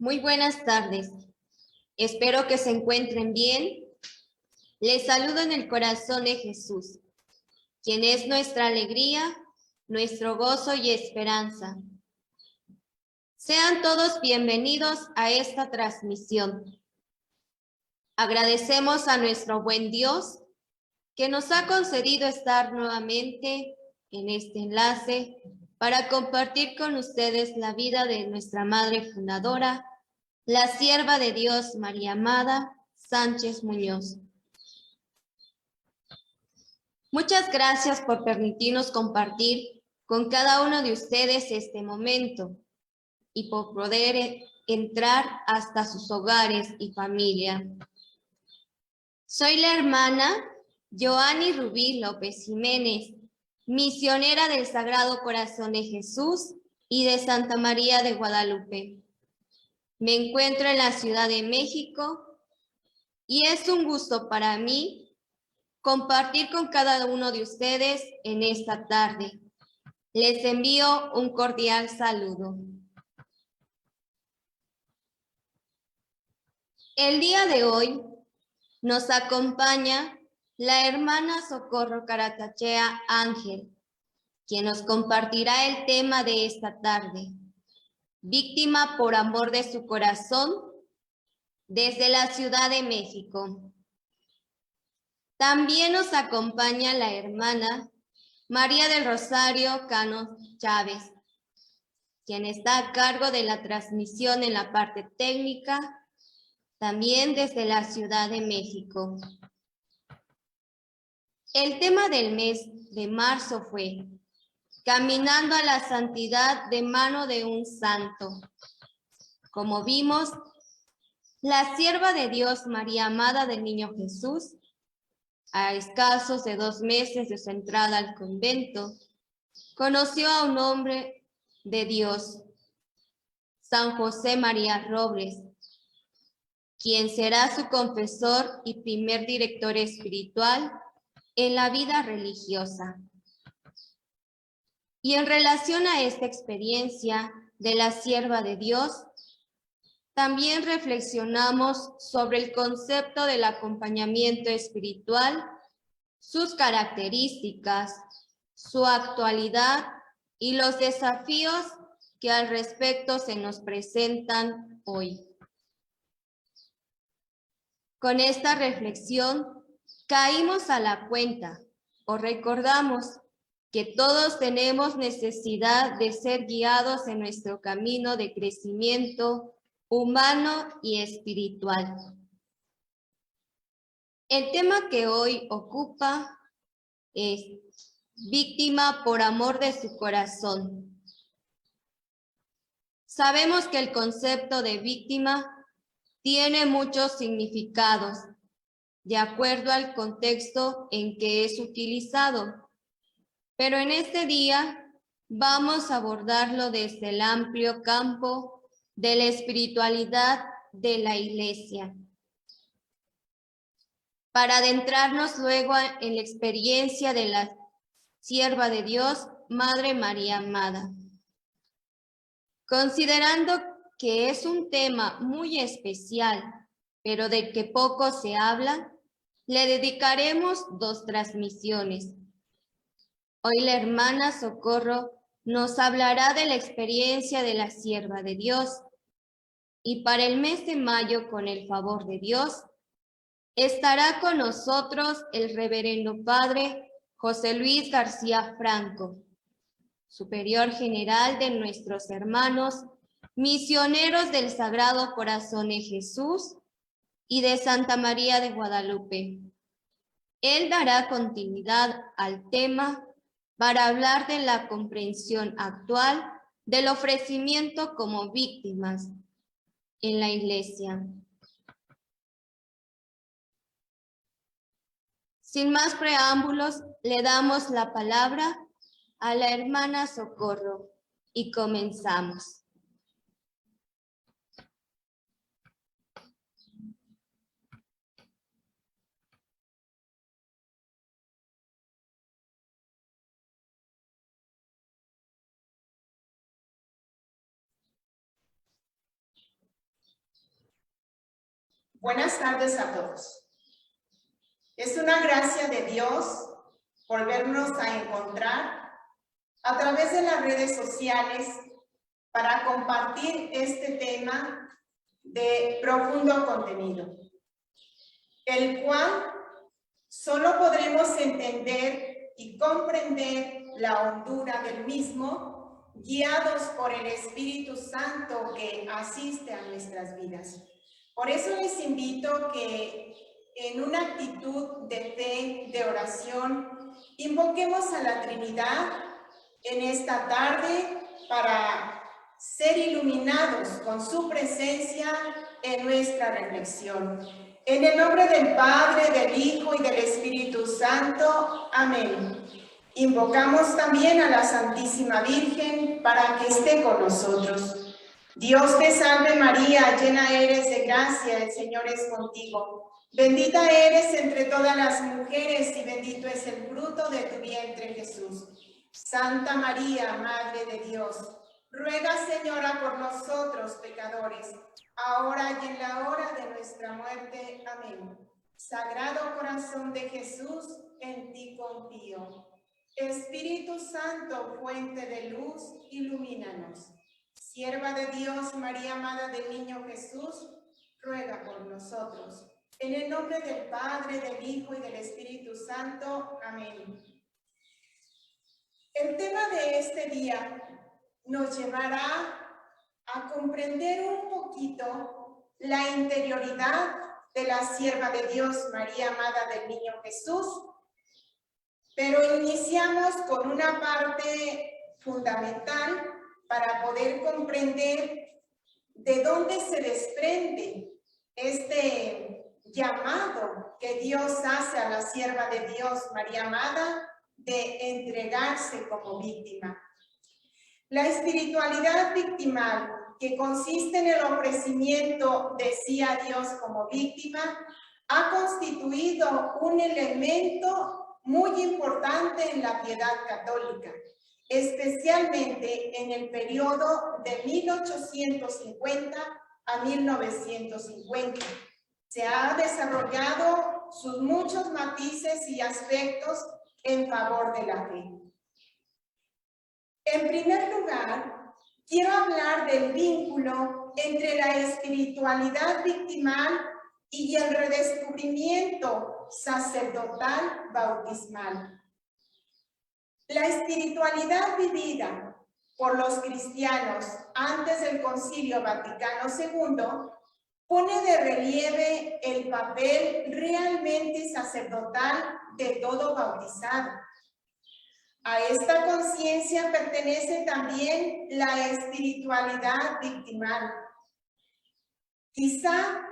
Muy buenas tardes. Espero que se encuentren bien. Les saludo en el corazón de Jesús, quien es nuestra alegría, nuestro gozo y esperanza. Sean todos bienvenidos a esta transmisión. Agradecemos a nuestro buen Dios que nos ha concedido estar nuevamente en este enlace para compartir con ustedes la vida de nuestra madre fundadora, la sierva de Dios María Amada Sánchez Muñoz. Muchas gracias por permitirnos compartir con cada uno de ustedes este momento y por poder entrar hasta sus hogares y familia. Soy la hermana Joanny Rubí López Jiménez, misionera del Sagrado Corazón de Jesús y de Santa María de Guadalupe. Me encuentro en la Ciudad de México y es un gusto para mí compartir con cada uno de ustedes en esta tarde. Les envío un cordial saludo. El día de hoy nos acompaña la hermana Socorro Caratachea Ángel, quien nos compartirá el tema de esta tarde, víctima por amor de su corazón, desde la Ciudad de México. También nos acompaña la hermana María del Rosario Cano Chávez, quien está a cargo de la transmisión en la parte técnica, también desde la Ciudad de México. El tema del mes de marzo fue Caminando a la Santidad de mano de un santo. Como vimos, la sierva de Dios María Amada del Niño Jesús, a escasos de 2 meses de su entrada al convento, conoció a un hombre de Dios, San José María Robles, quien será su confesor y primer director espiritual en la vida religiosa. Y en relación a esta experiencia de la sierva de Dios, también reflexionamos sobre el concepto del acompañamiento espiritual, sus características, su actualidad y los desafíos que al respecto se nos presentan hoy. Con esta reflexión caímos a la cuenta o recordamos que todos tenemos necesidad de ser guiados en nuestro camino de crecimiento humano y espiritual. El tema que hoy ocupa es víctima por amor de su corazón. Sabemos que el concepto de víctima tiene muchos significados, de acuerdo al contexto en que es utilizado. Pero en este día vamos a abordarlo desde el amplio campo de la espiritualidad de la Iglesia, para adentrarnos luego en la experiencia de la sierva de Dios, Madre María Amada. Considerando que es un tema muy especial, pero del que poco se habla, le dedicaremos 2 transmisiones. Hoy la hermana Socorro nos hablará de la experiencia de la sierva de Dios y para el mes de mayo, con el favor de Dios, estará con nosotros el reverendo padre José Luis García Franco, superior general de nuestros hermanos misioneros del Sagrado Corazón de Jesús y de Santa María de Guadalupe. Él dará continuidad al tema para hablar de la comprensión actual del ofrecimiento como víctimas en la Iglesia. Sin más preámbulos, le damos la palabra a la hermana Socorro y comenzamos. Buenas tardes a todos. Es una gracia de Dios volvernos a encontrar a través de las redes sociales para compartir este tema de profundo contenido, el cual solo podremos entender y comprender la hondura del mismo, guiados por el Espíritu Santo que asiste a nuestras vidas. Por eso les invito que en una actitud de fe, de oración, invoquemos a la Trinidad en esta tarde para ser iluminados con su presencia en nuestra reflexión. En el nombre del Padre, del Hijo y del Espíritu Santo. Amén. Invocamos también a la Santísima Virgen para que esté con nosotros. Dios te salve María, llena eres de gracia, el Señor es contigo. Bendita eres entre todas las mujeres y bendito es el fruto de tu vientre, Jesús. Santa María, Madre de Dios, ruega, Señora, por nosotros pecadores, ahora y en la hora de nuestra muerte. Amén. Sagrado corazón de Jesús, en ti confío. Espíritu Santo, fuente de luz, ilumínanos. Sierva de Dios, María, amada del Niño Jesús, ruega por nosotros. En el nombre del Padre, del Hijo y del Espíritu Santo. Amén. El tema de este día nos llevará a comprender un poquito la interioridad de la sierva de Dios, María, amada del Niño Jesús. Pero iniciamos con una parte fundamental para poder comprender de dónde se desprende este llamado que Dios hace a la sierva de Dios, María amada, de entregarse como víctima. La espiritualidad victimal, que consiste en el ofrecimiento de sí a Dios como víctima, ha constituido un elemento muy importante en la piedad católica, especialmente en el periodo de 1850 a 1950. Se ha desarrollado sus muchos matices y aspectos en favor de la fe. En primer lugar, quiero hablar del vínculo entre la espiritualidad victimal y el redescubrimiento sacerdotal bautismal. La espiritualidad vivida por los cristianos antes del Concilio Vaticano II pone de relieve el papel realmente sacerdotal de todo bautizado. A esta conciencia pertenece también la espiritualidad victimal. Quizá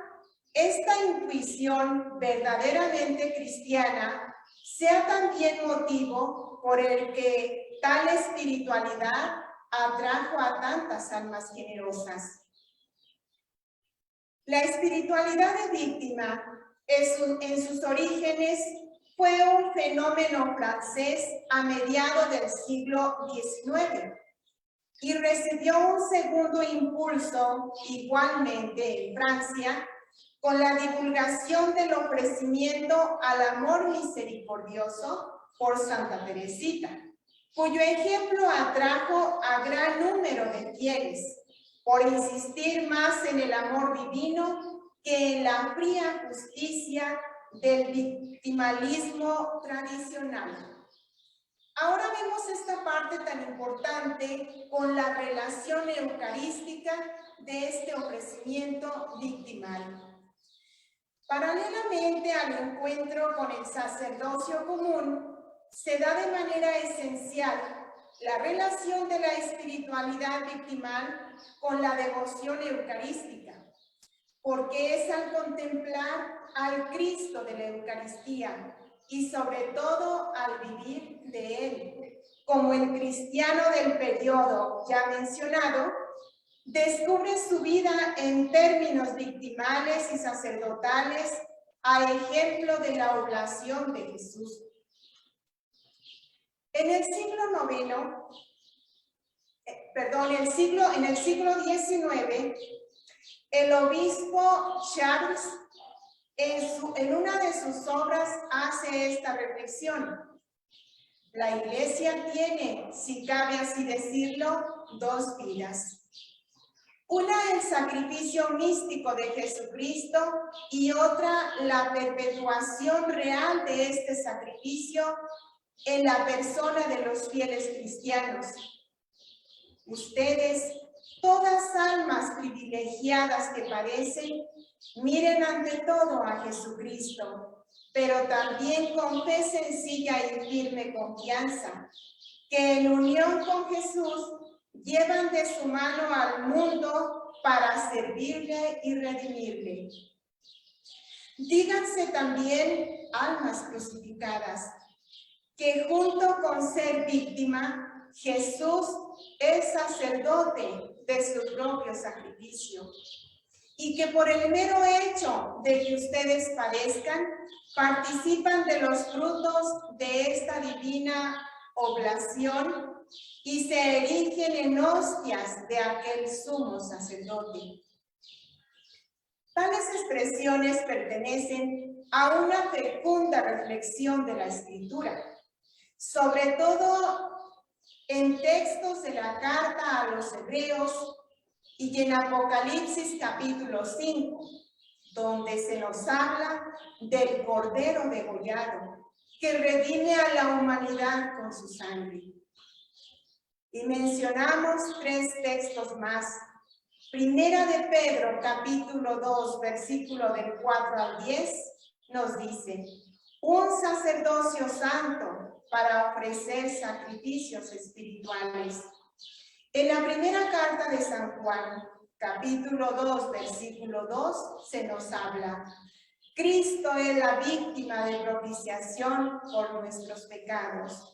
esta intuición verdaderamente cristiana sea también motivo por el que tal espiritualidad atrajo a tantas almas generosas. La espiritualidad de víctima en sus orígenes fue un fenómeno francés a mediados del siglo XIX y recibió un segundo impulso igualmente en Francia con la divulgación del ofrecimiento al amor misericordioso por Santa Teresita, cuyo ejemplo atrajo a gran número de fieles por insistir más en el amor divino que en la fría justicia del victimalismo tradicional. Ahora vemos esta parte tan importante con la relación eucarística de este ofrecimiento victimal. Paralelamente al encuentro con el sacerdocio común, se da de manera esencial la relación de la espiritualidad victimal con la devoción eucarística, porque es al contemplar al Cristo de la Eucaristía y sobre todo al vivir de Él, como el cristiano del periodo ya mencionado, descubre su vida en términos victimales y sacerdotales a ejemplo de la oblación de Jesús. En el siglo XIX, el obispo Charles En una de sus obras hace esta reflexión. La Iglesia tiene, si cabe así decirlo, dos vidas. Una, el sacrificio místico de Jesucristo, y otra, la perpetuación real de este sacrificio en la persona de los fieles cristianos. Ustedes, todas almas privilegiadas que parecen, miren ante todo a Jesucristo, pero también con fe sencilla y firme confianza, que en unión con Jesús llevan de su mano al mundo para servirle y redimirle. Díganse también almas crucificadas, que junto con ser víctima, Jesús es sacerdote de su propio sacrificio, y que por el mero hecho de que ustedes padezcan, participan de los frutos de esta divina oblación y se erigen en hostias de aquel sumo sacerdote. Tales expresiones pertenecen a una fecunda reflexión de la Escritura, sobre todo en textos de la carta a los Hebreos y en Apocalipsis capítulo 5, donde se nos habla del Cordero degollado, que redime a la humanidad con su sangre. Y mencionamos tres textos más. Primera de Pedro, capítulo 2, versículo del 4 al 10, nos dice: un sacerdocio santo para ofrecer sacrificios espirituales. En la primera carta de San Juan, capítulo 2, versículo 2, se nos habla: Cristo es la víctima de propiciación por nuestros pecados.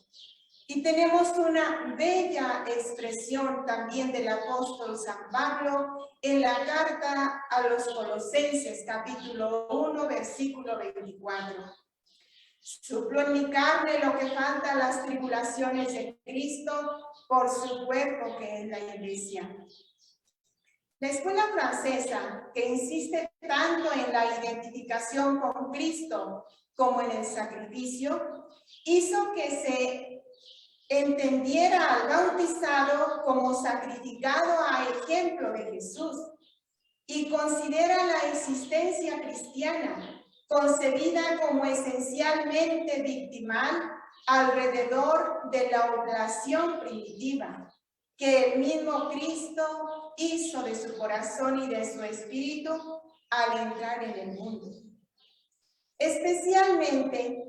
Y tenemos una bella expresión también del apóstol San Pablo en la carta a los Colosenses, capítulo 1, versículo 24. Suplo en mi carne lo que falta a las tribulaciones de Cristo por su cuerpo que es la Iglesia. La escuela francesa, que insiste tanto en la identificación con Cristo como en el sacrificio, hizo que se entendiera al bautizado como sacrificado a ejemplo de Jesús y considera la existencia cristiana concebida como esencialmente victimal alrededor de la oblación primitiva que el mismo Cristo hizo de su corazón y de su espíritu al entrar en el mundo. Especialmente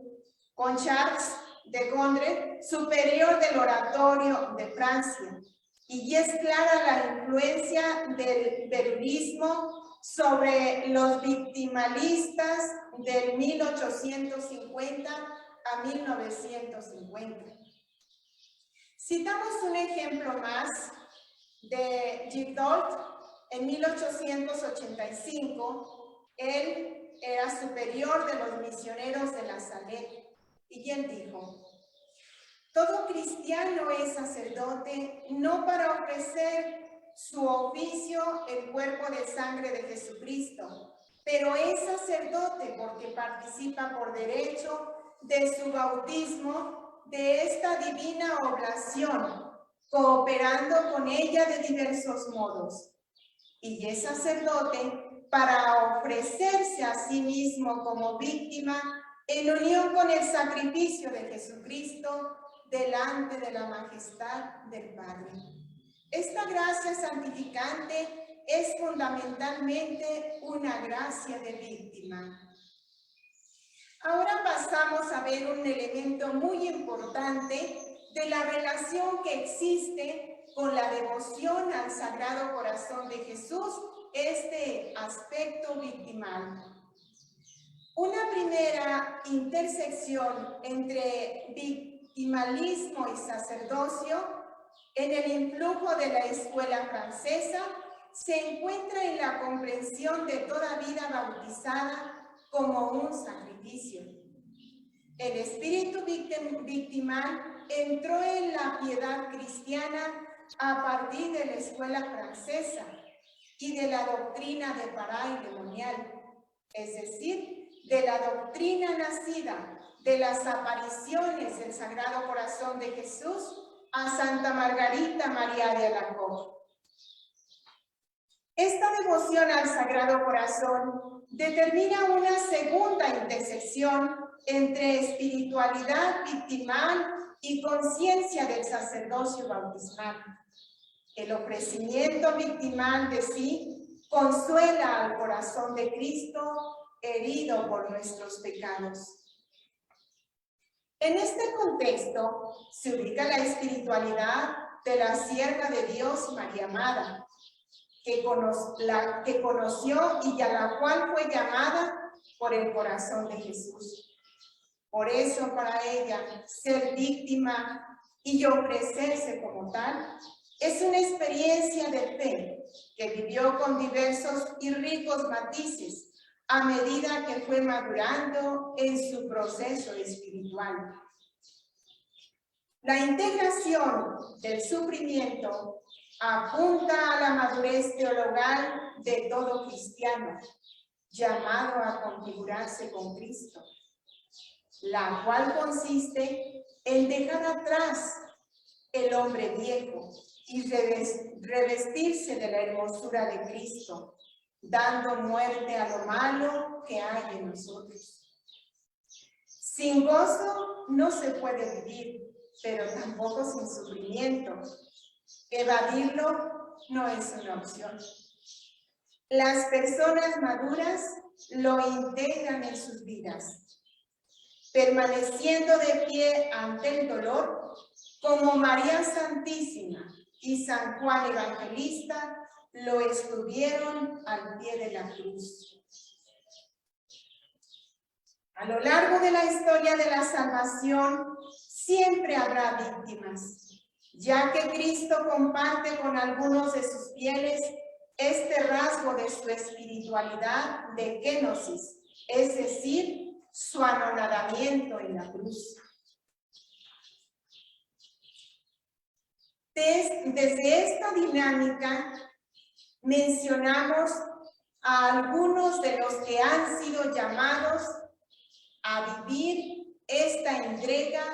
con Charles de Gondry, superior del oratorio de Francia, y es clara la influencia del berulismo sobre los victimalistas del 1850 a 1950. Citamos un ejemplo más de Gildolt en 1885. Él era superior de los misioneros de la Salet. Y él dijo: todo cristiano es sacerdote no para ofrecer su oficio, el cuerpo de sangre de Jesucristo, pero es sacerdote porque participa por derecho de su bautismo, de esta divina oblación, cooperando con ella de diversos modos. Y es sacerdote para ofrecerse a sí mismo como víctima en unión con el sacrificio de Jesucristo delante de la majestad del Padre. Esta gracia santificante es fundamentalmente una gracia de víctima. Ahora pasamos a ver un elemento muy importante de la relación que existe con la devoción al Sagrado Corazón de Jesús, este aspecto victimal. Una primera intersección entre victimalismo y sacerdocio en el influjo de la escuela francesa se encuentra en la comprensión de toda vida bautizada como un sacrificio. El espíritu victimal entró en la piedad cristiana a partir de la escuela francesa y de la doctrina de paraidemonial, es decir, de la doctrina nacida de las apariciones del Sagrado Corazón de Jesús a Santa Margarita María de Alacoque. Esta devoción al Sagrado Corazón determina una segunda intersección entre espiritualidad victimal y conciencia del sacerdocio bautismal. El ofrecimiento victimal de sí consuela al corazón de Cristo herido por nuestros pecados. En este contexto se ubica la espiritualidad de la sierva de Dios María Amada, que conoció y a la cual fue llamada por el corazón de Jesús. Por eso para ella ser víctima y ofrecerse como tal es una experiencia de fe que vivió con diversos y ricos matices a medida que fue madurando en su proceso espiritual. La integración del sufrimiento apunta a la madurez teologal de todo cristiano, llamado a configurarse con Cristo, la cual consiste en dejar atrás el hombre viejo y revestirse de la hermosura de Cristo, dando muerte a lo malo que hay en nosotros. Sin gozo no se puede vivir, pero tampoco sin sufrimiento. Evadirlo no es una opción. Las personas maduras lo integran en sus vidas, permaneciendo de pie ante el dolor, como María Santísima y San Juan Evangelista lo estuvieron al pie de la cruz. A lo largo de la historia de la salvación, siempre habrá víctimas, ya que Cristo comparte con algunos de sus fieles este rasgo de su espiritualidad de kenosis, es decir, su anonadamiento en la cruz. Desde esta dinámica mencionamos a algunos de los que han sido llamados a vivir esta entrega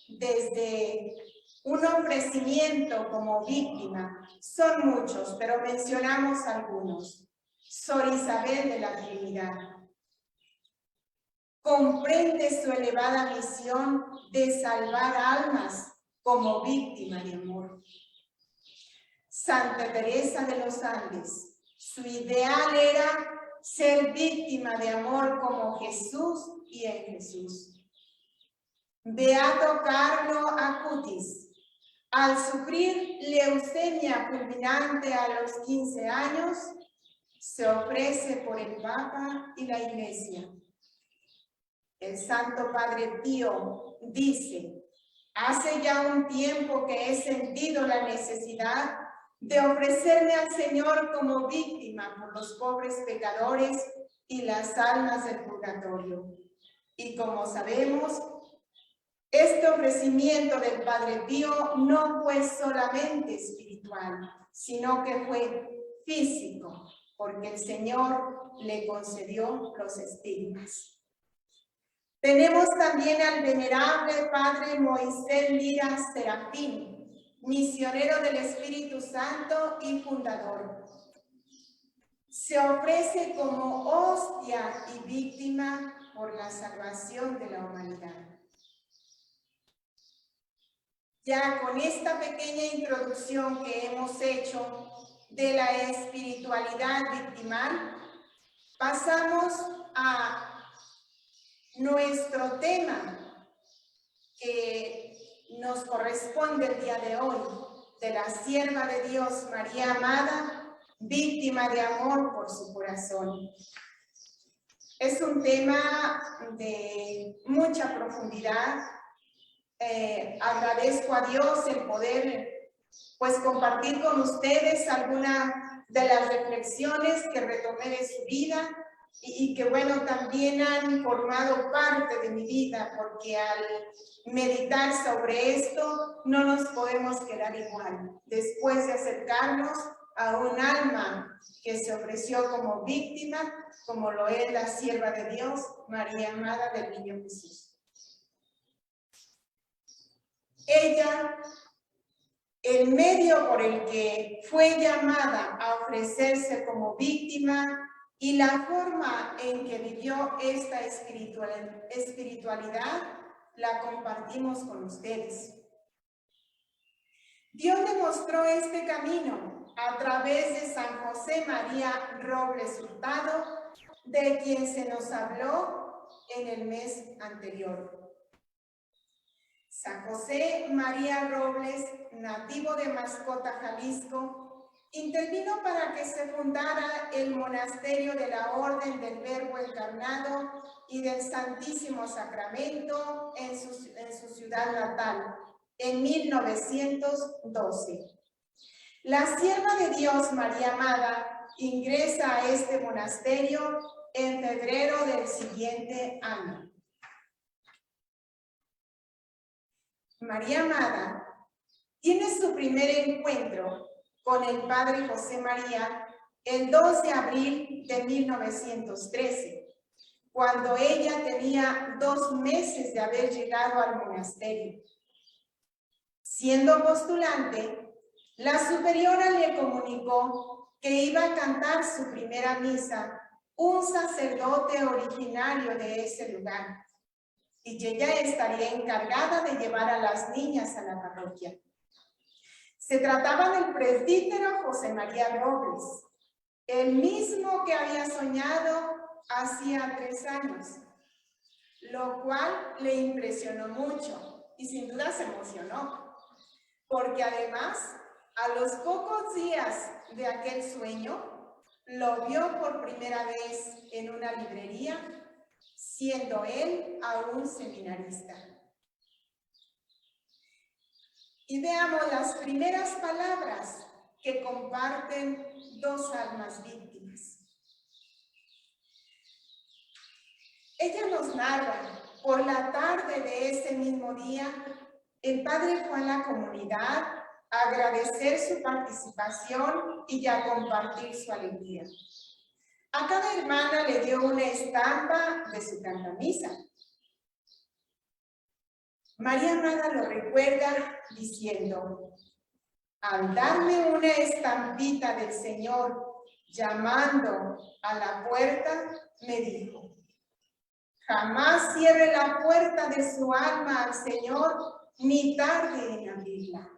desde un ofrecimiento como víctima. Son muchos, pero mencionamos algunos. Sor Isabel de la Trinidad comprende su elevada misión de salvar almas como víctima de amor. Santa Teresa de los Andes, su ideal era ser víctima de amor como Jesús y en Jesús. Beato Carlo Acutis, al sufrir leucemia fulminante a los 15 años, se ofrece por el Papa y la Iglesia. El Santo Padre Pío dice: hace ya un tiempo que he sentido la necesidad de ofrecerme al Señor como víctima por los pobres pecadores y las almas del purgatorio. Y como sabemos, este ofrecimiento del Padre Pío no fue solamente espiritual, sino que fue físico, porque el Señor le concedió los estigmas. Tenemos también al venerable Padre Moisés Lira Serafín, misionero del Espíritu Santo y fundador. Se ofrece como hostia y víctima por la salvación de la humanidad. Ya con esta pequeña introducción que hemos hecho de la espiritualidad victimal, pasamos a nuestro tema que nos corresponde el día de hoy, de la sierva de Dios María Amada, víctima de amor por su corazón. Es un tema de mucha profundidad. Agradezco a Dios el poder compartir con ustedes algunas de las reflexiones que retomé de su vida y que bueno, también han formado parte de mi vida, porque al meditar sobre esto no nos podemos quedar igual. Después de acercarnos a un alma que se ofreció como víctima, como lo es la sierva de Dios, María Amada del Niño Jesús. Ella, el medio por el que fue llamada a ofrecerse como víctima y la forma en que vivió esta espiritualidad, la compartimos con ustedes. Dios demostró este camino a través de San José María Robles Hurtado, de quien se nos habló en el mes anterior. San José María Robles, nativo de Mascota, Jalisco, intervino para que se fundara el monasterio de la Orden del Verbo Encarnado y del Santísimo Sacramento en su ciudad natal, en 1912. La sierva de Dios, María Amada, ingresa a este monasterio en febrero del siguiente año. María Amada tiene su primer encuentro con el Padre José María el 2 de abril de 1913, cuando ella tenía 2 meses de haber llegado al monasterio. Siendo postulante, la superiora le comunicó que iba a cantar su primera misa un sacerdote originario de ese lugar, y ella estaría encargada de llevar a las niñas a la parroquia. Se trataba del presbítero José María Robles, el mismo que había soñado hacía 3 años, lo cual le impresionó mucho y sin duda se emocionó, porque además, a los pocos días de aquel sueño, lo vio por primera vez en una librería, siendo él aún seminarista. Y veamos las primeras palabras que comparten 2 almas víctimas. Ella nos narra, por la tarde de ese mismo día, el padre fue a la comunidad a agradecer su participación y a compartir su alegría. A cada hermana le dio una estampa de su cantamisa. María Amada lo recuerda diciendo: al darme una estampita del Señor llamando a la puerta, me dijo: jamás cierre la puerta de su alma al Señor, ni tarde en abrirla.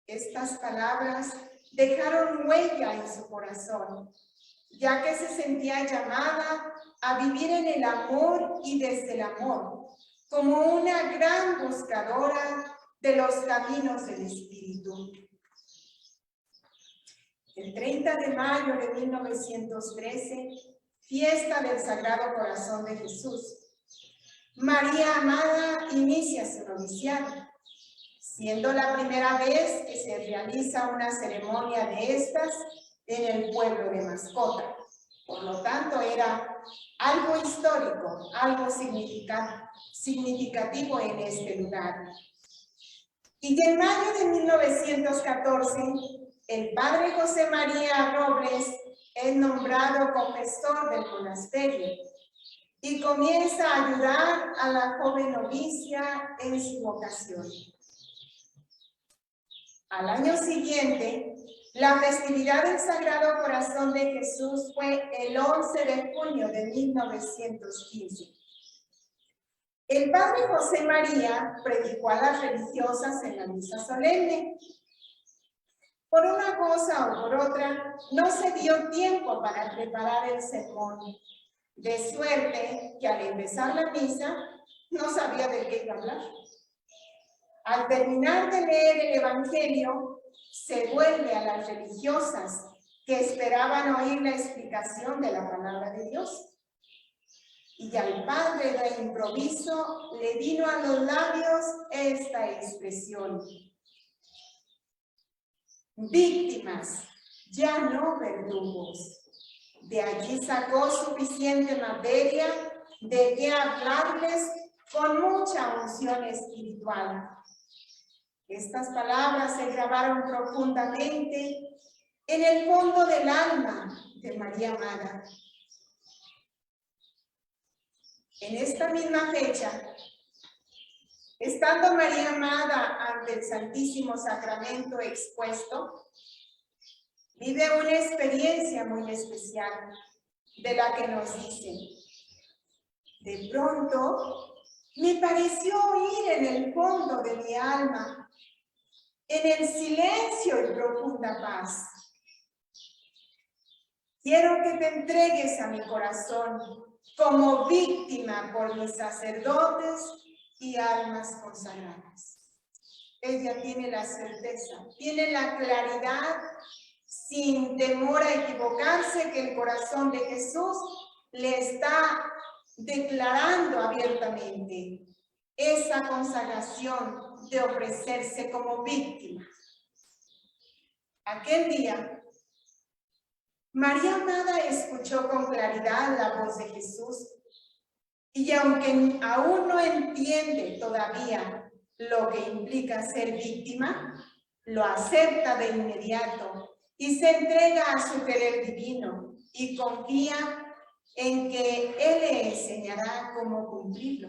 Estas palabras dejaron huella en su corazón, ya que se sentía llamada a vivir en el amor y desde el amor, como una gran buscadora de los caminos del Espíritu. El 30 de mayo de 1913, fiesta del Sagrado Corazón de Jesús, María Amada inicia su noviciado, siendo la primera vez que se realiza una ceremonia de estas en el pueblo de Mascota. Por lo tanto, era algo histórico, algo significativo en este lugar. Y en mayo de 1914, el padre José María Robles es nombrado confesor del monasterio y comienza a ayudar a la joven novicia en su vocación. Al año siguiente, la festividad del Sagrado Corazón de Jesús fue el 11 de junio de 1915. El padre José María predicó a las religiosas en la misa solemne. Por una cosa o por otra, no se dio tiempo para preparar el sermón, de suerte que al empezar la misa no sabía de qué iba a hablar. Al terminar de leer el Evangelio, se vuelve a las religiosas que esperaban oír la explicación de la palabra de Dios. Y al padre de improviso le vino a los labios esta expresión: víctimas, ya no verdugos. De allí sacó suficiente materia de qué hablarles con mucha unción espiritual. Estas palabras se grabaron profundamente en el fondo del alma de María Amada. En esta misma fecha, estando María Amada ante el Santísimo Sacramento expuesto, vive una experiencia muy especial de la que nos dice: de pronto me pareció oír en el fondo de mi alma, en el silencio y profunda paz: quiero que te entregues a mi corazón como víctima por mis sacerdotes y almas consagradas. Ella tiene la certeza, tiene la claridad, sin temor a equivocarse, que el corazón de Jesús le está declarando abiertamente esa consagración de ofrecerse como víctima. Aquel día, María Amada escuchó con claridad la voz de Jesús, y aunque aún no entiende todavía lo que implica ser víctima, lo acepta de inmediato y se entrega a su querer divino y confía en que Él le enseñará cómo cumplirlo.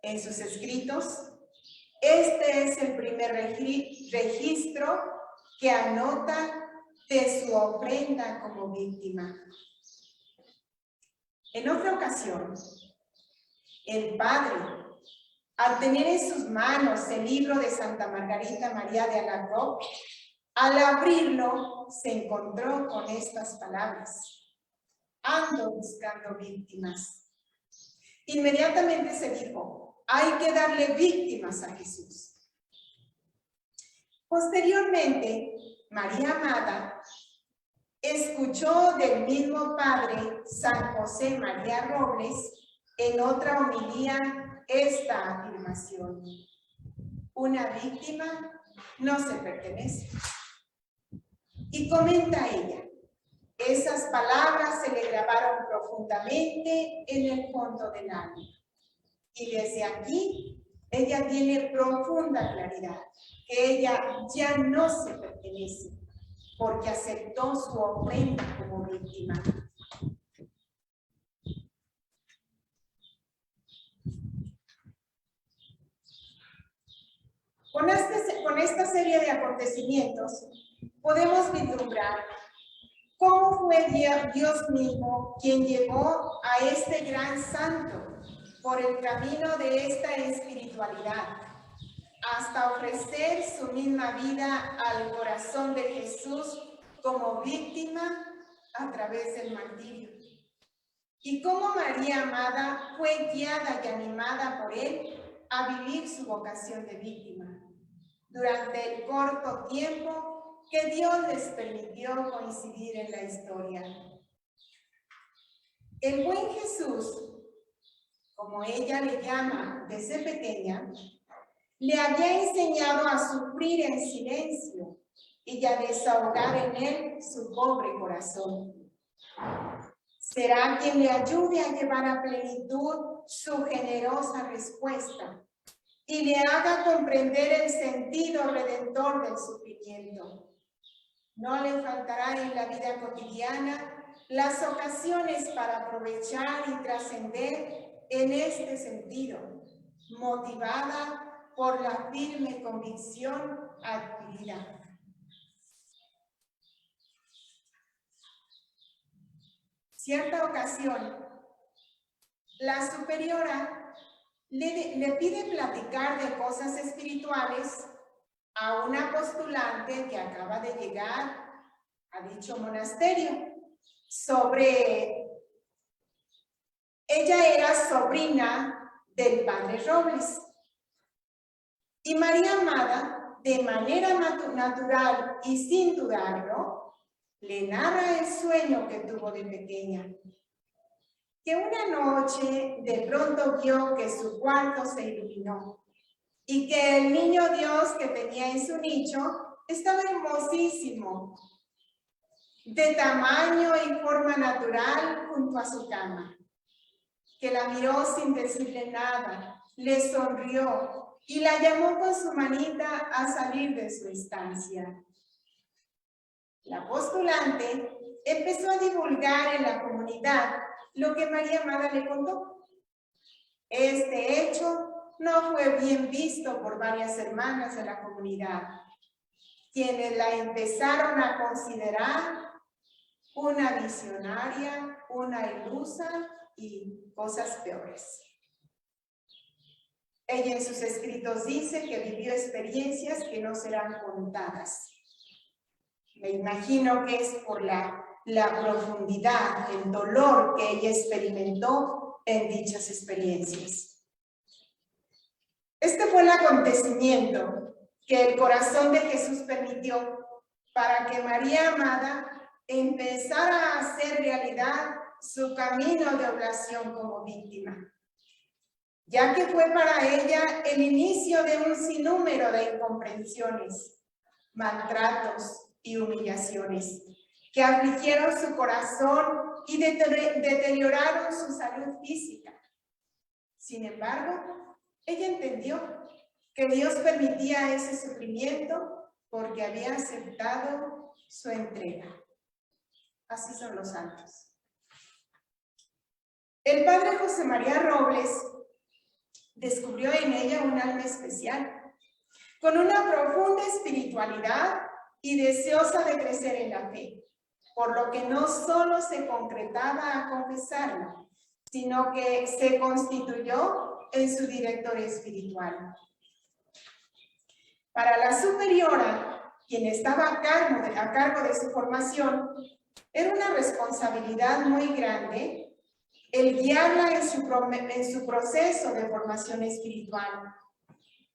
En sus escritos, este es el primer registro que anota de su ofrenda como víctima. En otra ocasión, el padre, al tener en sus manos el libro de Santa Margarita María de Alacoque, al abrirlo se encontró con estas palabras: ando buscando víctimas. Inmediatamente se dijo: hay que darle víctimas a Jesús. Posteriormente, María Amada escuchó del mismo padre San José María Robles en otra homilía esta afirmación: una víctima no se pertenece. Y comenta ella: esas palabras se le grabaron profundamente en el fondo del alma. Y desde aquí, ella tiene profunda claridad que ella ya no se pertenece, porque aceptó su ofrenda como víctima. Con esta serie de acontecimientos, podemos vislumbrar cómo fue Dios mismo quien llevó a este gran santo por el camino de esta espiritualidad, hasta ofrecer su misma vida al corazón de Jesús como víctima a través del martirio. Y cómo María Amada fue guiada y animada por él a vivir su vocación de víctima durante el corto tiempo que Dios les permitió coincidir en la historia. El buen Jesús, como ella le llama desde pequeña, le había enseñado a sufrir en silencio y a desahogar en él su pobre corazón. Será quien le ayude a llevar a plenitud su generosa respuesta y le haga comprender el sentido redentor del sufrimiento. No le faltará en la vida cotidiana las ocasiones para aprovechar y trascender en este sentido, motivada por la firme convicción adquirida. Cierta ocasión, la superiora le pide platicar de cosas espirituales a una postulante que acaba de llegar a dicho monasterio. Ella era sobrina del padre Robles. Y María Amada, de manera natural y sin dudarlo, le narra el sueño que tuvo de pequeña. Que una noche de pronto vio que su cuarto se iluminó y que el niño Dios que tenía en su nicho estaba hermosísimo, de tamaño y forma natural junto a su cama. Que la miró sin decirle nada, le sonrió y la llamó con su manita a salir de su estancia. La postulante empezó a divulgar en la comunidad lo que María Amada le contó. Este hecho no fue bien visto por varias hermanas de la comunidad, quienes la empezaron a considerar una visionaria, una ilusa y cosas peores. Ella en sus escritos dice que vivió experiencias que no serán contadas. Me imagino que es por la profundidad, el dolor que ella experimentó en dichas experiencias. Este fue el acontecimiento que el corazón de Jesús permitió para que María Amada empezara a hacer realidad su camino de oblación como víctima, ya que fue para ella el inicio de un sinnúmero de incomprensiones, maltratos y humillaciones que afligieron su corazón y deterioraron su salud física. Sin embargo, ella entendió que Dios permitía ese sufrimiento porque había aceptado su entrega. Así son los santos. El padre José María Robles descubrió en ella un alma especial, con una profunda espiritualidad y deseosa de crecer en la fe, por lo que no solo se concretaba a confesarla, sino que se constituyó en su director espiritual. Para la superiora, quien estaba a cargo de su formación, era una responsabilidad muy grande el guiarla en su proceso de formación espiritual.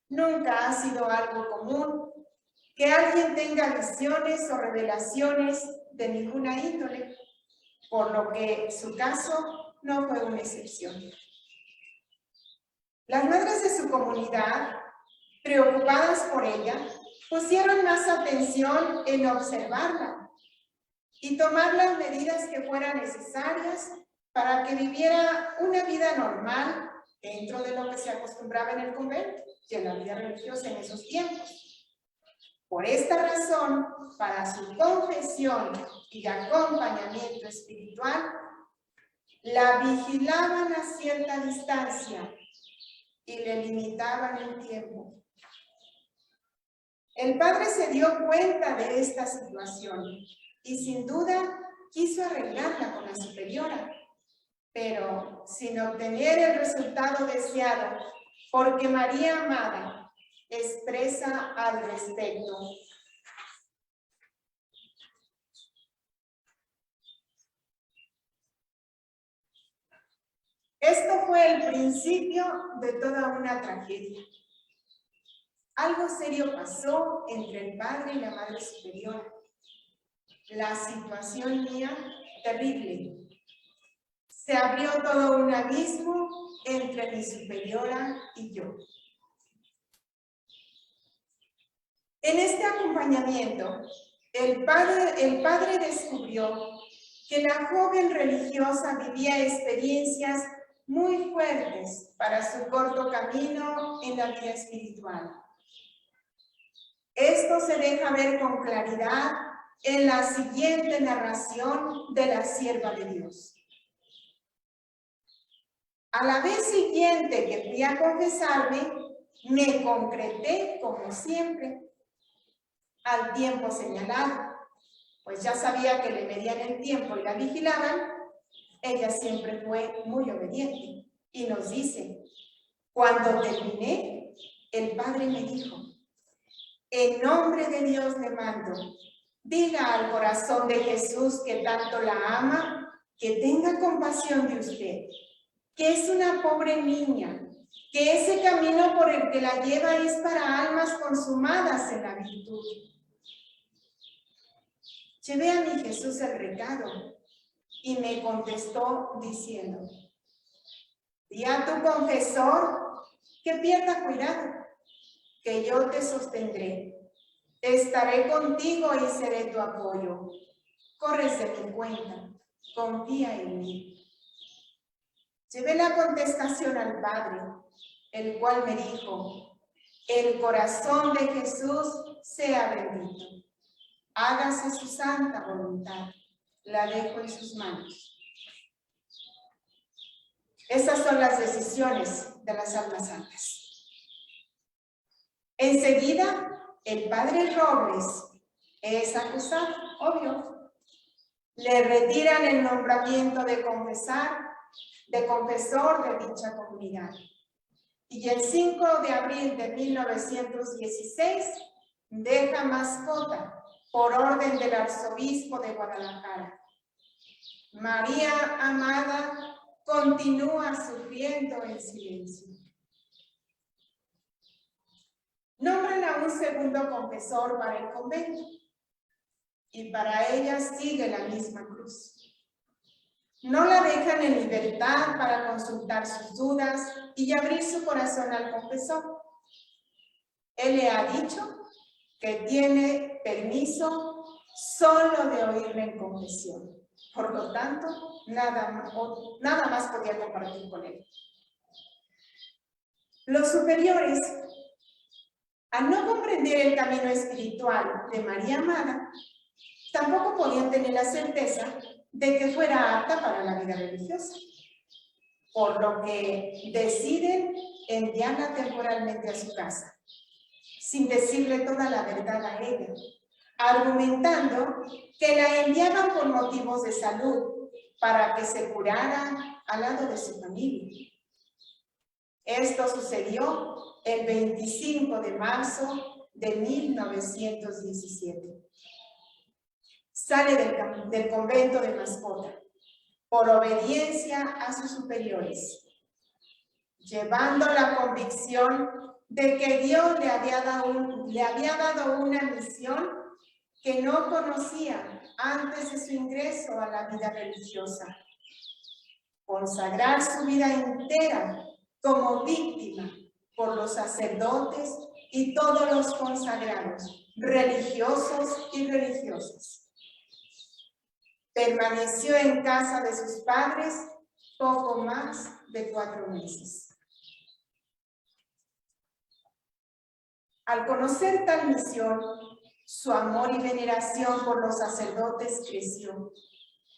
Nunca ha sido algo común que alguien tenga visiones o revelaciones de ninguna índole, por lo que su caso no fue una excepción. Las madres de su comunidad, preocupadas por ella, pusieron más atención en observarla y tomar las medidas que fueran necesarias para que viviera una vida normal dentro de lo que se acostumbraba en el convento y en la vida religiosa en esos tiempos. Por esta razón, para su confesión y acompañamiento espiritual, la vigilaban a cierta distancia y le limitaban el tiempo. El padre se dio cuenta de esta situación y sin duda quiso arreglarla con la superiora, pero sin obtener el resultado deseado, porque María Amada expresa al respecto. Esto fue el principio de toda una tragedia. Algo serio pasó entre el padre y la madre superiora. La situación mía, terrible. Se abrió todo un abismo entre mi superiora y yo. En este acompañamiento, el padre descubrió que la joven religiosa vivía experiencias muy fuertes para su corto camino en la vida espiritual. Esto se deja ver con claridad en la siguiente narración de la sierva de Dios. A la vez siguiente que fui a confesarme, me concreté como siempre al tiempo señalado, pues ya sabía que le medían el tiempo y la vigilaban. Ella siempre fue muy obediente y nos dice: cuando terminé, el padre me dijo: en nombre de Dios le mando, diga al corazón de Jesús que tanto la ama, que tenga compasión de usted, que es una pobre niña, que ese camino por el que la lleva es para almas consumadas en la virtud. Llevé a mi Jesús el recado y me contestó diciendo: di a tu confesor que pierda cuidado, que yo te sostendré. Estaré contigo y seré tu apoyo. Corres de mi cuenta, confía en mí. Llevé la contestación al Padre, el cual me dijo: el corazón de Jesús sea bendito. hágase su santa voluntad. La dejo en sus manos. Esas son las decisiones de las almas santas. Enseguida, el padre Robles es acusado, obvio. Le retiran el nombramiento de confesor de dicha comunidad. Y el 5 de abril de 1916 deja Mascota por orden del arzobispo de Guadalajara. María Amada continúa sufriendo en silencio. Nombran a un segundo confesor para el convento y para ella sigue la misma cruz. No la dejan en libertad para consultar sus dudas y abrir su corazón al confesor. Él le ha dicho que tiene permiso solo de oírle en confesión. Por lo tanto, nada más podía compartir con él. Los superiores, al no comprender el camino espiritual de María Amada, tampoco podían tener la certeza de que fuera apta para la vida religiosa, por lo que deciden enviarla temporalmente a su casa, sin decirle toda la verdad a ella, argumentando que la enviaban por motivos de salud, para que se curara al lado de su familia. Esto sucedió el 25 de marzo de 1917. Sale del convento de Mascota por obediencia a sus superiores, llevando la convicción de que Dios le había dado una misión que no conocía antes de su ingreso a la vida religiosa: consagrar su vida entera como víctima por los sacerdotes y todos los consagrados, religiosos y religiosas. Permaneció en casa de sus padres poco más de 4 meses. Al conocer tal misión, su amor y veneración por los sacerdotes creció.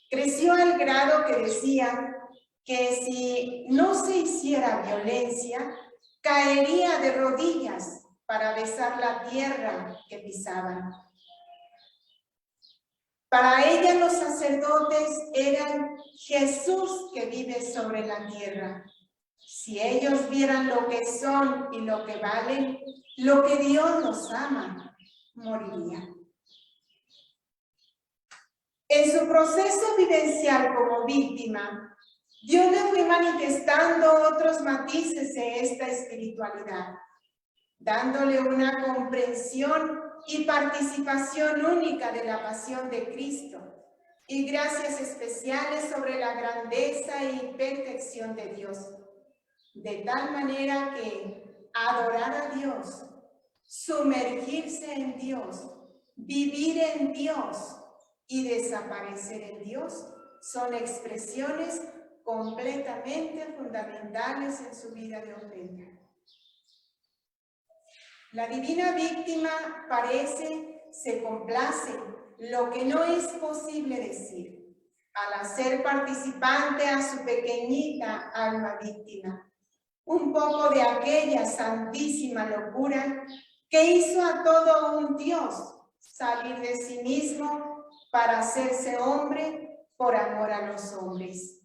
Creció al grado que decían que si no se hiciera violencia, caería de rodillas para besar la tierra que pisaban. Para ella los sacerdotes eran Jesús que vive sobre la tierra. Si ellos vieran lo que son y lo que valen, lo que Dios los ama, morirían. En su proceso vivencial como víctima, Dios le fue manifestando otros matices de esta espiritualidad, dándole una comprensión y participación única de la pasión de Cristo y gracias especiales sobre la grandeza y perfección de Dios, de tal manera que adorar a Dios, sumergirse en Dios, vivir en Dios y desaparecer en Dios son expresiones completamente fundamentales en su vida de ofrenda. La divina víctima se complace, lo que no es posible decir, al hacer participante a su pequeñita alma víctima, un poco de aquella santísima locura que hizo a todo un Dios salir de sí mismo para hacerse hombre por amor a los hombres.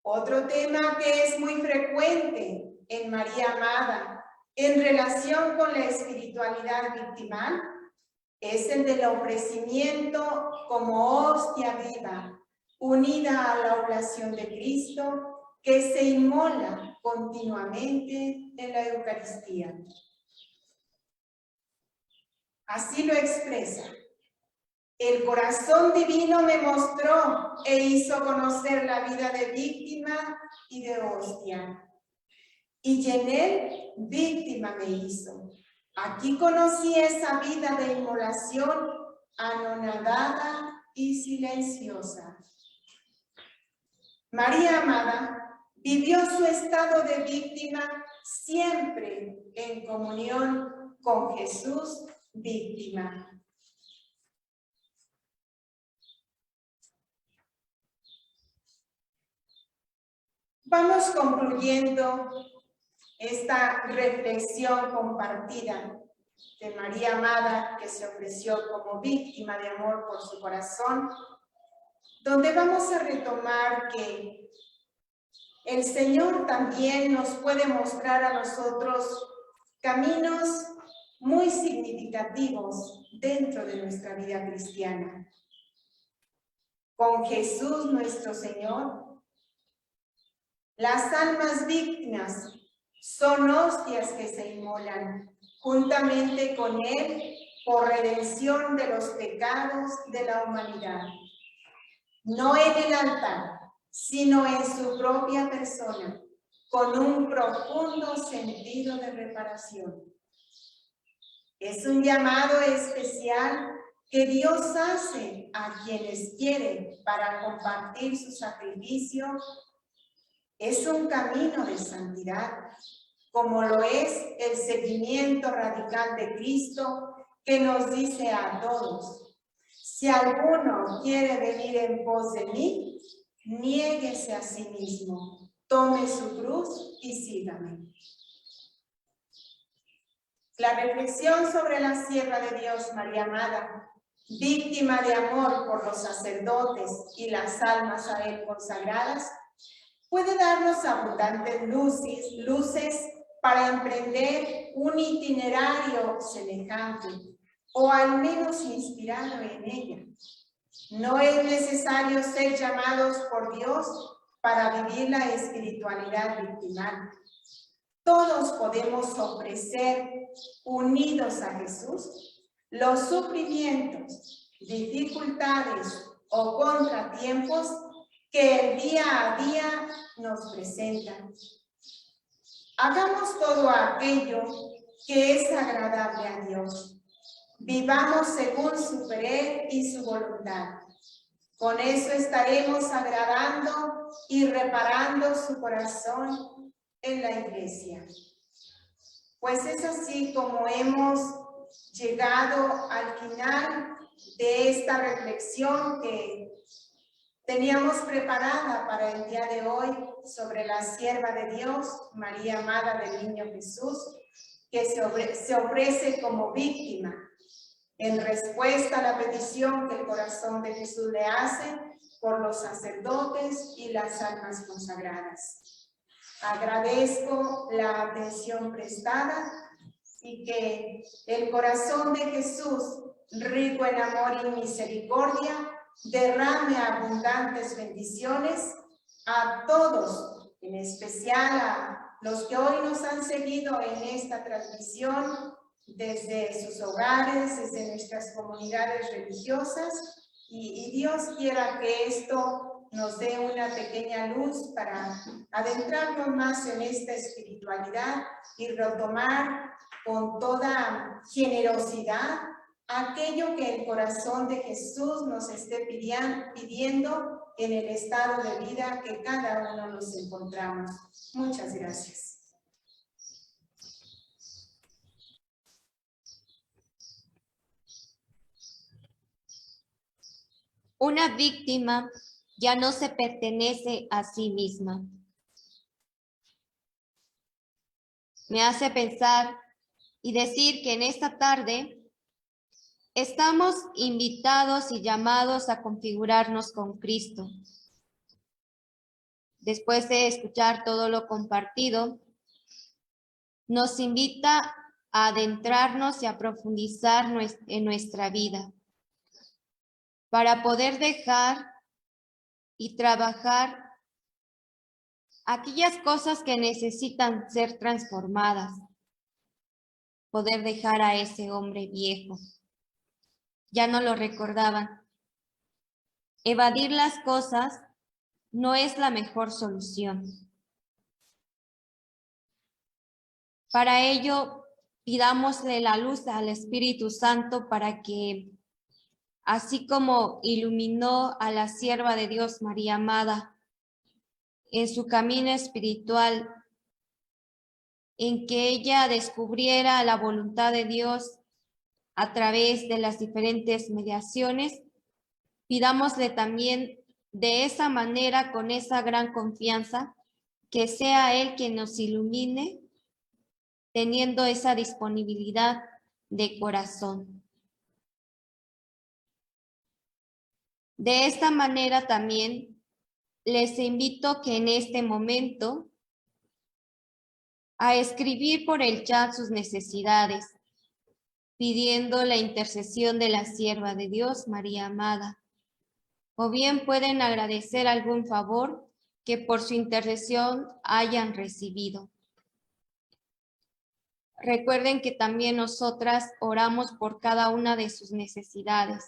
Otro tema que es muy frecuente en María Amada en relación con la espiritualidad victimal es el del ofrecimiento como hostia viva, unida a la oblación de Cristo, que se inmola continuamente en la Eucaristía. Así lo expresa: el corazón divino me mostró e hizo conocer la vida de víctima y de hostia. Y llené víctima me hizo. Aquí conocí esa vida de inmolación anonadada y silenciosa. María Amada vivió su estado de víctima siempre en comunión con Jesús víctima, Vamos concluyendo esta reflexión compartida de María Amada, que se ofreció como víctima de amor por su corazón, donde vamos a retomar que el Señor también nos puede mostrar a nosotros caminos muy significativos dentro de nuestra vida cristiana. Con Jesús nuestro Señor, las almas víctimas son hostias que se inmolan juntamente con Él por redención de los pecados de la humanidad. No en el altar, sino en su propia persona, con un profundo sentido de reparación. Es un llamado especial que Dios hace a quienes quieren para compartir su sacrificio. Es un camino de santidad, como lo es el seguimiento radical de Cristo, que nos dice a todos: si alguno quiere venir en pos de mí, niéguese a sí mismo, tome su cruz y sígame. La reflexión sobre la sierva de Dios, María Amada, víctima de amor por los sacerdotes y las almas a Él consagradas, puede darnos abundantes luces para emprender un itinerario semejante, o al menos inspirado en ella. No es necesario ser llamados por Dios para vivir la espiritualidad victimal. Todos podemos ofrecer, unidos a Jesús, los sufrimientos, dificultades o contratiempos que el día a día nos presentan. Hagamos todo aquello que es agradable a Dios. Vivamos según su querer y su voluntad. Con eso estaremos agradando y reparando su corazón en la iglesia. Pues es así como hemos llegado al final de esta reflexión que teníamos preparada para el día de hoy sobre la sierva de Dios, María Amada del Niño Jesús, que se ofrece como víctima en respuesta a la petición que el corazón de Jesús le hace por los sacerdotes y las almas consagradas. Agradezco la atención prestada y que el corazón de Jesús, rico en amor y misericordia, derrame abundantes bendiciones a todos, en especial a los que hoy nos han seguido en esta transmisión desde sus hogares, desde nuestras comunidades religiosas, y Dios quiera que esto nos dé una pequeña luz para adentrarnos más en esta espiritualidad y retomar con toda generosidad aquello que el corazón de Jesús nos esté pidiendo en el estado de vida que cada uno nos encontramos. Muchas gracias. Una víctima ya no se pertenece a sí misma. Me hace pensar y decir que en esta tarde estamos invitados y llamados a configurarnos con Cristo. Después de escuchar todo lo compartido, nos invita a adentrarnos y a profundizar en nuestra vida, para poder dejar y trabajar aquellas cosas que necesitan ser transformadas, poder dejar a ese hombre viejo. Ya no lo recordaban. Evadir las cosas no es la mejor solución. Para ello, pidámosle la luz al Espíritu Santo para que, así como iluminó a la sierva de Dios, María Amada, en su camino espiritual, en que ella descubriera la voluntad de Dios a través de las diferentes mediaciones, pidámosle también de esa manera, con esa gran confianza, que sea Él quien nos ilumine, teniendo esa disponibilidad de corazón. De esta manera también les invito que en este momento a escribir por el chat sus necesidades, pidiendo la intercesión de la sierva de Dios, María Amada. O bien pueden agradecer algún favor que por su intercesión hayan recibido. Recuerden que también nosotras oramos por cada una de sus necesidades.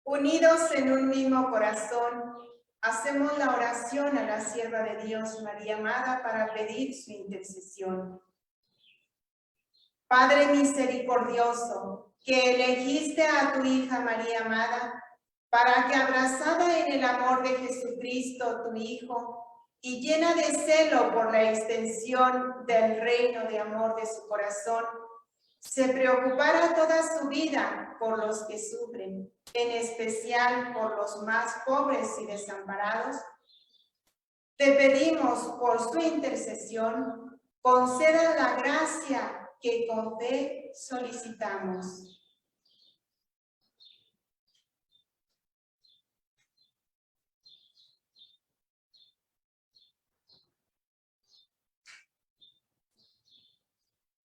Unidos en un mismo corazón, hacemos la oración a la sierva de Dios, María Amada, para pedir su intercesión. Padre misericordioso, que elegiste a tu hija María Amada, para que abrazada en el amor de Jesucristo, tu Hijo, y llena de celo por la extensión del reino de amor de su corazón, se preocupara toda su vida por los que sufren, en especial por los más pobres y desamparados. Te pedimos por su intercesión, conceda la gracia que con fe solicitamos.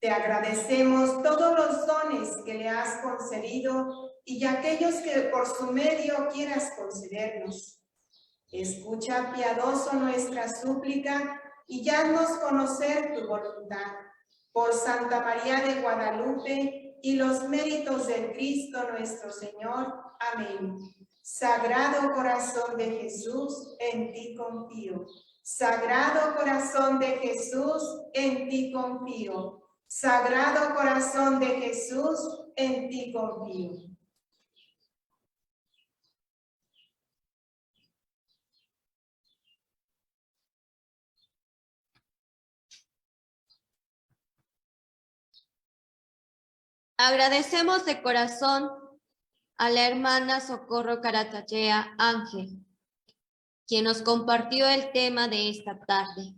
Te agradecemos todos los dones que le has concedido y aquellos que por su medio quieras concedernos. Escucha piadoso nuestra súplica y haznos conocer tu voluntad. Por Santa María de Guadalupe y los méritos del Cristo nuestro Señor. Amén. Sagrado corazón de Jesús, en ti confío. Sagrado corazón de Jesús, en ti confío. Sagrado corazón de Jesús, en ti confío. Agradecemos de corazón a la hermana Socorro Caratayea Ángel, quien nos compartió el tema de esta tarde,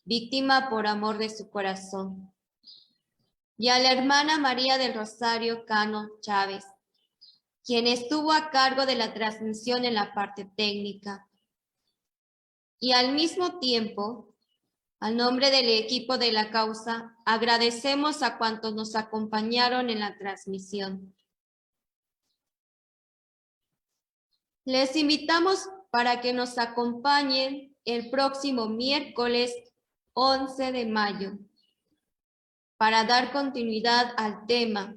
víctima por amor de su corazón. Y a la hermana María del Rosario Cano Chávez, quien estuvo a cargo de la transmisión en la parte técnica. Y al mismo tiempo, al nombre del equipo de la causa, agradecemos a cuantos nos acompañaron en la transmisión. Les invitamos para que nos acompañen el próximo miércoles 11 de mayo para dar continuidad al tema,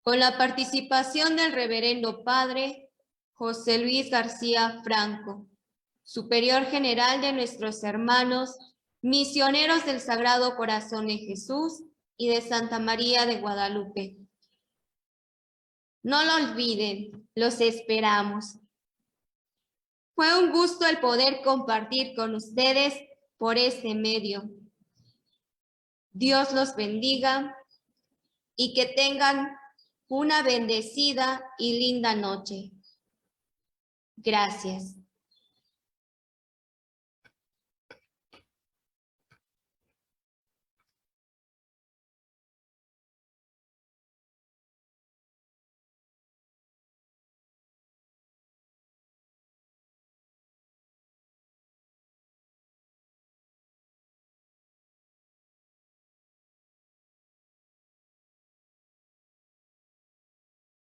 con la participación del reverendo padre José Luis García Franco, superior general de nuestros hermanos misioneros del Sagrado Corazón de Jesús y de Santa María de Guadalupe. No lo olviden, los esperamos. Fue un gusto el poder compartir con ustedes por este medio. Dios los bendiga y que tengan una bendecida y linda noche. Gracias.